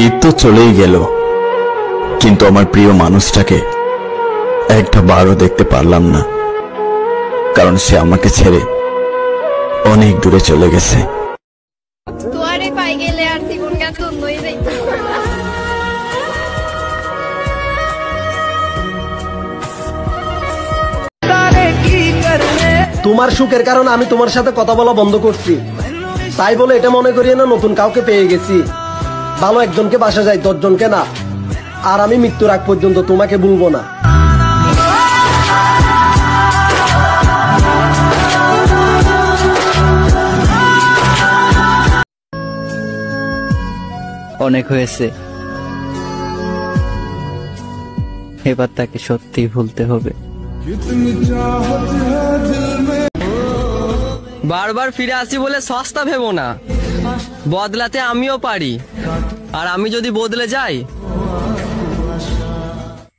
ঈদ তো চলেই গেল, কিন্তু আমার প্রিয় মানুষটাকে একটা বারও দেখতে পারলাম না, কারণ সে আমাকে ছেড়ে অনেক দূরে চলে গেছে। তোয়ারে পাই গেলে আর জীবন গাছ অন্যই যাই। তোমার সুখের কারণে আমি তোমার সাথে কথা বলা বন্ধ করছি, তাই বলে এটা মনে করিয়ে না নতুন কাউকে পেয়ে গেছি। ভালো একজনকে বাসা যায়, 10 জনকে না। আর আমি মৃত্যুর আগ পর্যন্ত তোমাকে ভুলবো না। অনেক হয়েছে, এবার তাকে সত্যি ভুলতে হবে। বারবার ফিরে আসি বলে সস্তা ভেবো না, বদলাতে আমিও পারি। আর আমি যদি বদলে যাই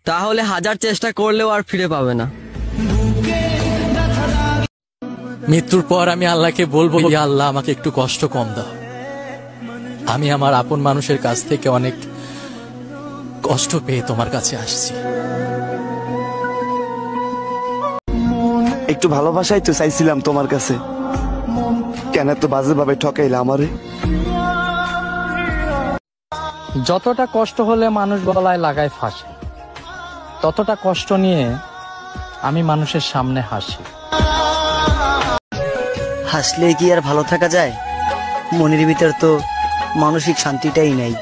তাহলে 1000 চেষ্টা করলেও আর ফিরে পাবে না। মৃত্যুর পর আমি আল্লাহকে বলবো, আল্লাহ আমাকে একটু কষ্ট কম দাও। আমি আমার আপন মানুষের কাছ থেকে অনেক কষ্ট পেয়ে তোমার কাছে আসছি। একটু ভালোবাসাই তো চাইছিলাম তোমার কাছে, কেন এত বাজে ভাবে ঠকাইলা আমারে? যতটা কষ্ট হলে মানুষ গলায় লাগায় ফাঁসে, ততটা কষ্ট নিয়ে আমি মানুষের সামনে হাসি। হাসলে কি আর ভালো থাকা যায়? মনের ভিতর তো মানসিক শান্তিটাই নাই।